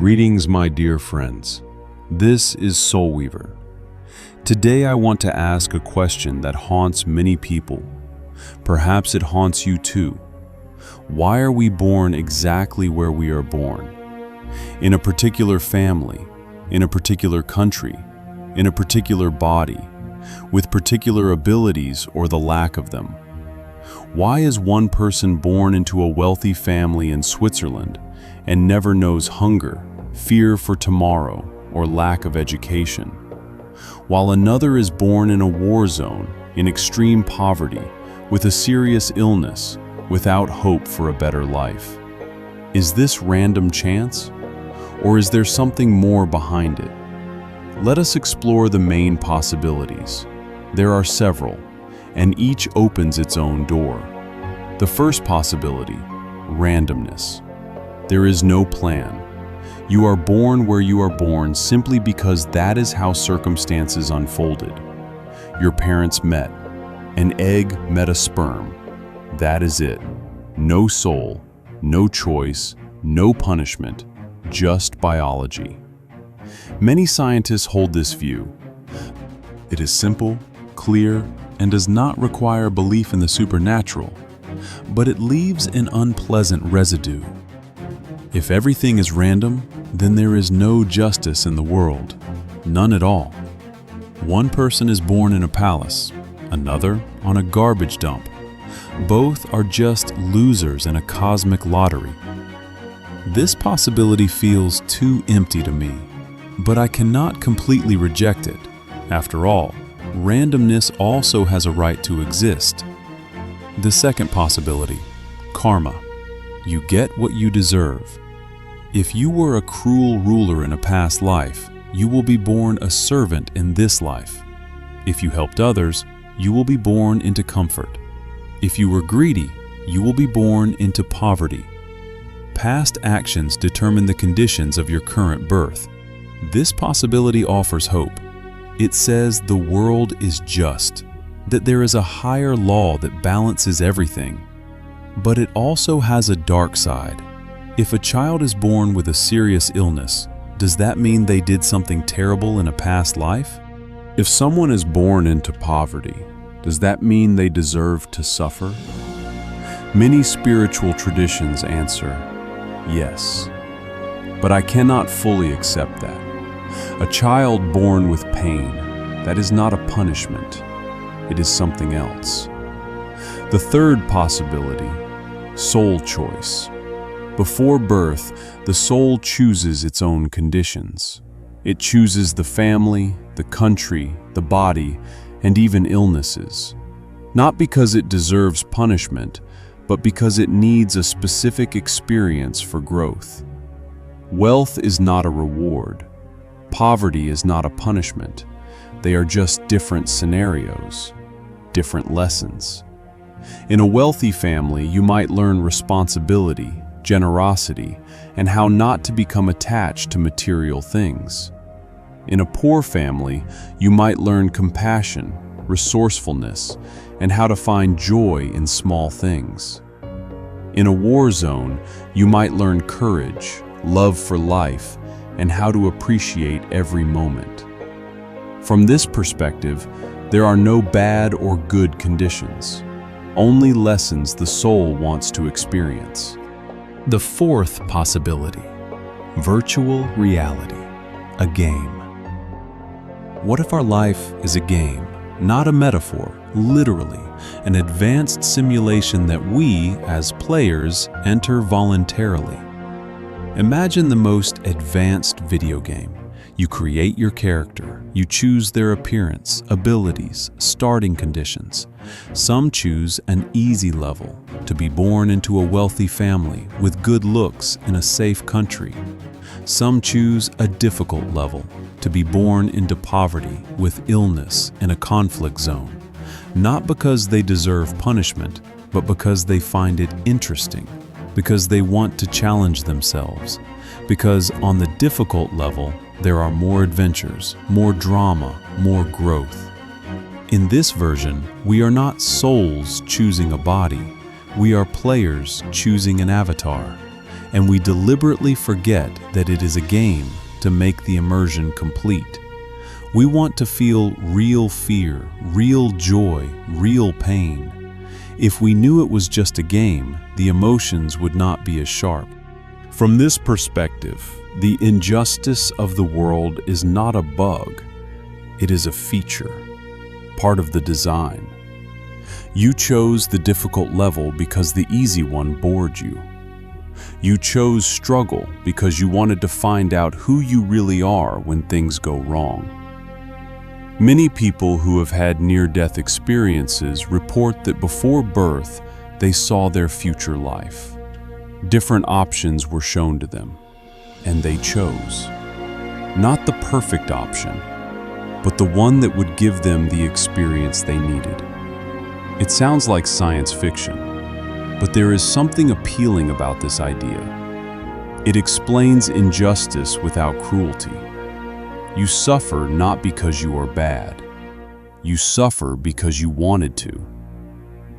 Greetings, my dear friends. This is SoulWeaver. Today I want to ask a question that haunts many people. Perhaps it haunts you too. Why are we born exactly where we are born? In a particular family, in a particular country, in a particular body, with particular abilities or the lack of them. Why is one person born into a wealthy family in Switzerland and never knows hunger, fear for tomorrow, or lack of education, while another is born in a war zone, in extreme poverty, with a serious illness, without hope for a better life? Is this random chance? Or is there something more behind it? Let us explore the main possibilities. There are several, and each opens its own door. The first possibility, randomness. There is no plan. You are born where you are born simply because that is how circumstances unfolded. Your parents met. An egg met a sperm. That is it. No soul, no choice, no punishment, just biology. Many scientists hold this view. It is simple, clear, and does not require belief in the supernatural, but it leaves an unpleasant residue. If everything is random, then there is no justice in the world, none at all. One person is born in a palace, another on a garbage dump. Both are just losers in a cosmic lottery. This possibility feels too empty to me, but I cannot completely reject it. After all, randomness also has a right to exist. The second possibility, karma. You get what you deserve. If you were a cruel ruler in a past life, you will be born a servant in this life. If you helped others, you will be born into comfort. If you were greedy, you will be born into poverty. Past actions determine the conditions of your current birth. This possibility offers hope. It says the world is just, that there is a higher law that balances everything. But it also has a dark side. If a child is born with a serious illness, does that mean they did something terrible in a past life? If someone is born into poverty, does that mean they deserve to suffer? Many spiritual traditions answer, yes. But I cannot fully accept that. A child born with pain, that is not a punishment. It is something else. The third possibility, soul choice. Before birth, the soul chooses its own conditions. It chooses the family, the country, the body, and even illnesses. Not because it deserves punishment, but because it needs a specific experience for growth. Wealth is not a reward. Poverty is not a punishment. They are just different scenarios, different lessons. In a wealthy family, you might learn responsibility, generosity, and how not to become attached to material things. In a poor family, you might learn compassion, resourcefulness, and how to find joy in small things. In a war zone, you might learn courage, love for life, and how to appreciate every moment. From this perspective, there are no bad or good conditions, only lessons the soul wants to experience. The fourth possibility, virtual reality, a game. What if our life is a game, not a metaphor, literally, an advanced simulation that we, as players, enter voluntarily? Imagine the most advanced video game. You create your character, you choose their appearance, abilities, starting conditions. Some choose an easy level, to be born into a wealthy family with good looks in a safe country. Some choose a difficult level, to be born into poverty with illness in a conflict zone. Not because they deserve punishment, but because they find it interesting, because they want to challenge themselves, because on the difficult level, there are more adventures, more drama, more growth. In this version, we are not souls choosing a body. We are players choosing an avatar. and we deliberately forget that it is a game to make the immersion complete. We want to feel real fear, real joy, real pain. If we knew it was just a game, the emotions would not be as sharp. From this perspective, the injustice of the world is not a bug. It is a feature, part of the design. You chose the difficult level because the easy one bored you. You chose struggle because you wanted to find out who you really are when things go wrong. Many people who have had near-death experiences report that before birth, they saw their future life. Different options were shown to them, and they chose. Not the perfect option, but the one that would give them the experience they needed. It sounds like science fiction, but there is something appealing about this idea. It explains injustice without cruelty. You suffer not because you are bad. You suffer because you wanted to.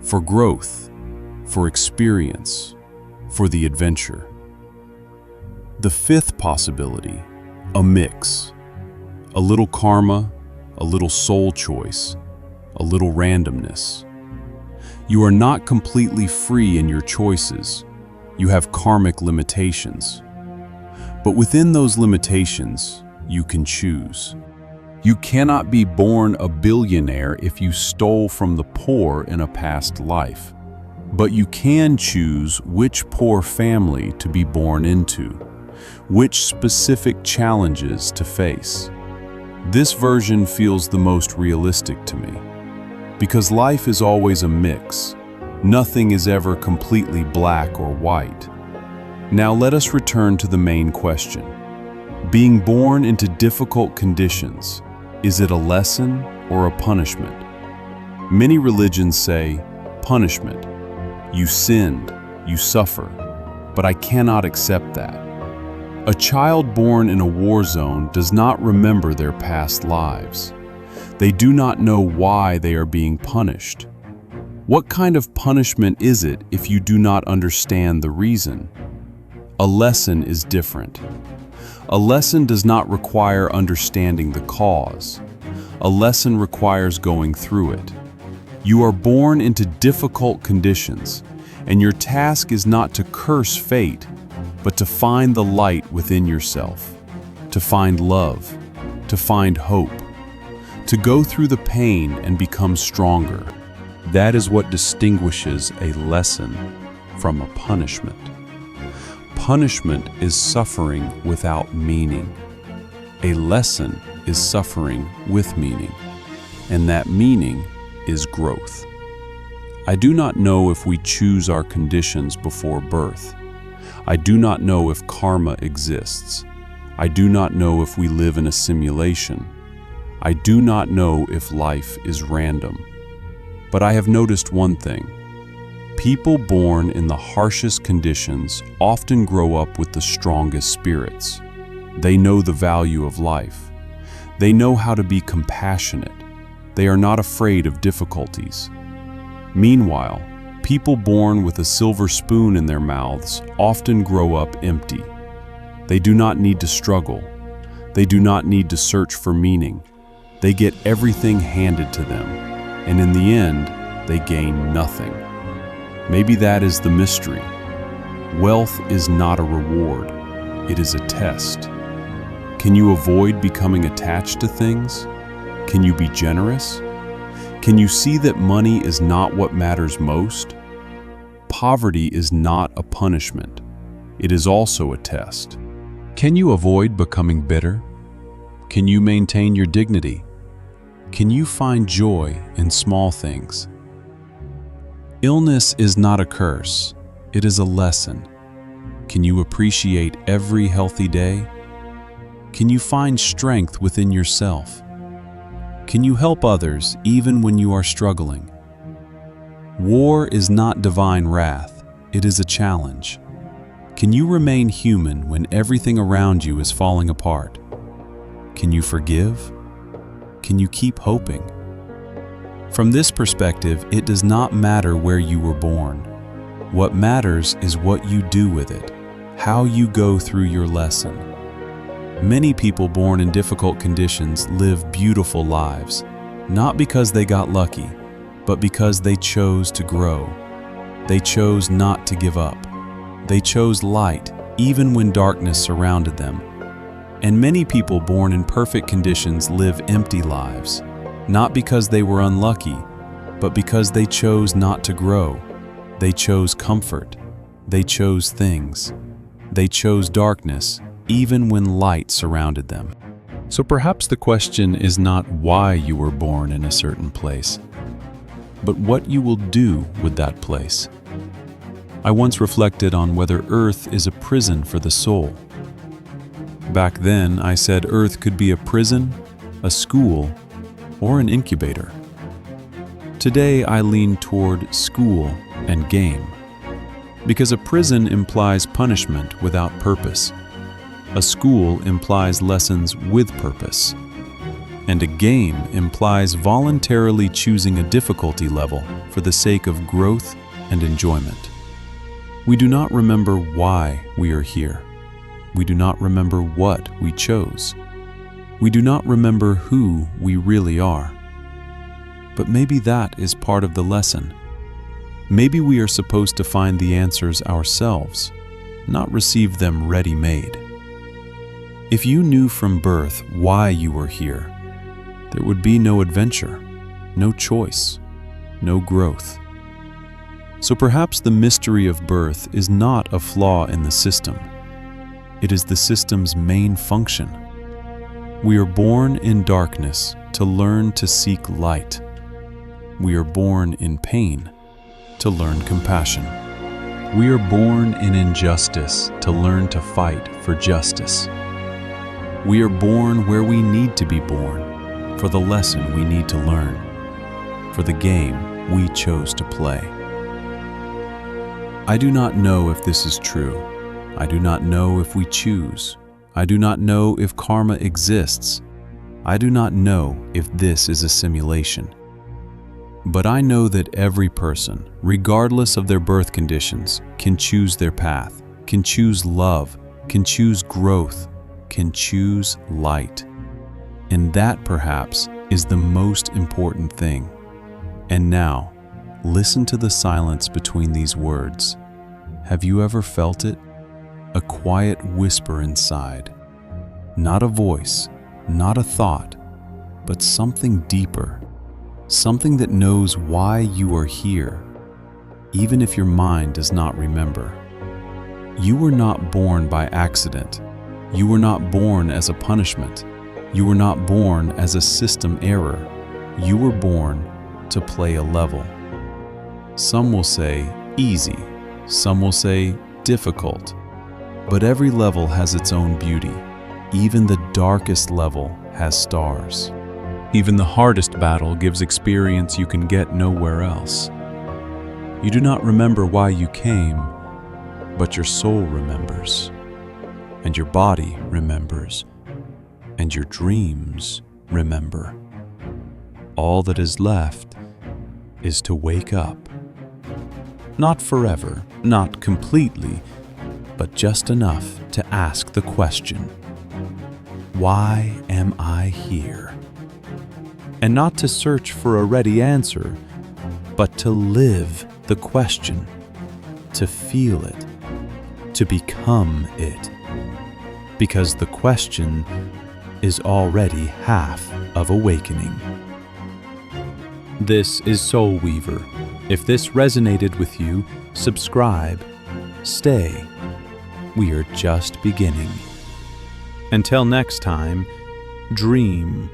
For growth, for experience, for the adventure. The fifth possibility, a mix. A little karma, a little soul choice, a little randomness. You are not completely free in your choices. You have karmic limitations. But within those limitations, you can choose. You cannot be born a billionaire if you stole from the poor in a past life. But you can choose which poor family to be born into, which specific challenges to face. This version feels the most realistic to me, because life is always a mix. Nothing is ever completely black or white. Now let us return to the main question. Being born into difficult conditions, is it a lesson or a punishment? Many religions say, punishment. You sinned, you suffer, but I cannot accept that. A child born in a war zone does not remember their past lives. They do not know why they are being punished. What kind of punishment is it if you do not understand the reason? A lesson is different. A lesson does not require understanding the cause. A lesson requires going through it. You are born into difficult conditions, and your task is not to curse fate, but to find the light within yourself, to find love, to find hope, to go through the pain and become stronger. That is what distinguishes a lesson from a punishment. Punishment is suffering without meaning. A lesson is suffering with meaning, and that meaning is growth. I do not know if we choose our conditions before birth. I do not know if karma exists. I do not know if we live in a simulation. I do not know if life is random. But I have noticed one thing. People born in the harshest conditions often grow up with the strongest spirits. They know the value of life. They know how to be compassionate. They are not afraid of difficulties. Meanwhile, people born with a silver spoon in their mouths often grow up empty. They do not need to struggle. They do not need to search for meaning. They get everything handed to them, and in the end, they gain nothing. Maybe that is the mystery. Wealth is not a reward. It is a test. Can you avoid becoming attached to things? Can you be generous? Can you see that money is not what matters most? Poverty is not a punishment. It is also a test. Can you avoid becoming bitter? Can you maintain your dignity? Can you find joy in small things? Illness is not a curse. It is a lesson. Can you appreciate every healthy day? Can you find strength within yourself? Can you help others even when you are struggling? War is not divine wrath. It is a challenge. Can you remain human when everything around you is falling apart? Can you forgive? Can you keep hoping? From this perspective, it does not matter where you were born. What matters is what you do with it, how you go through your lesson. Many people born in difficult conditions live beautiful lives, not because they got lucky, but because they chose to grow. They chose not to give up. They chose light even when darkness surrounded them. And many people born in perfect conditions live empty lives, not because they were unlucky, but because they chose not to grow. They chose comfort. They chose things. They chose darkness even when light surrounded them. So perhaps the question is not why you were born in a certain place, but what you will do with that place. I once reflected on whether Earth is a prison for the soul. Back then, I said Earth could be a prison, a school, or an incubator. Today, I lean toward school and game, because a prison implies punishment without purpose. A school implies lessons with purpose. And a game implies voluntarily choosing a difficulty level for the sake of growth and enjoyment. We do not remember why we are here. We do not remember what we chose. We do not remember who we really are. But maybe that is part of the lesson. Maybe we are supposed to find the answers ourselves, not receive them ready-made. If you knew from birth why you were here, there would be no adventure, no choice, no growth. So perhaps the mystery of birth is not a flaw in the system. It is the system's main function. We are born in darkness to learn to seek light. We are born in pain to learn compassion. We are born in injustice to learn to fight for justice. We are born where we need to be born, for the lesson we need to learn, for the game we chose to play. I do not know if this is true. I do not know if we choose. I do not know if karma exists. I do not know if this is a simulation. But I know that every person, regardless of their birth conditions, can choose their path, can choose love, can choose growth, can choose light. And that, perhaps, is the most important thing. And now, listen to the silence between these words. Have you ever felt it? A quiet whisper inside. Not a voice, not a thought, but something deeper. Something that knows why you are here, even if your mind does not remember. You were not born by accident. You were not born as a punishment. You were not born as a system error. You were born to play a level. Some will say easy. Some will say difficult. But every level has its own beauty. Even the darkest level has stars. Even the hardest battle gives experience you can get nowhere else. You do not remember why you came, but your soul remembers, and your body remembers, and your dreams remember. All that is left is to wake up. Not forever, not completely, but just enough to ask the question, why am I here? And not to search for a ready answer, but to live the question, to feel it, to become it. Because the question is already half of awakening. This is SoulWeaver. If this resonated with you, subscribe, stay. We are just beginning. Until next time, dream,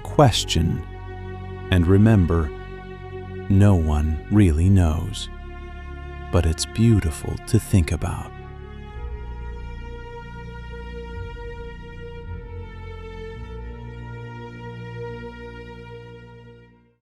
question, and remember, no one really knows. But it's beautiful to think about.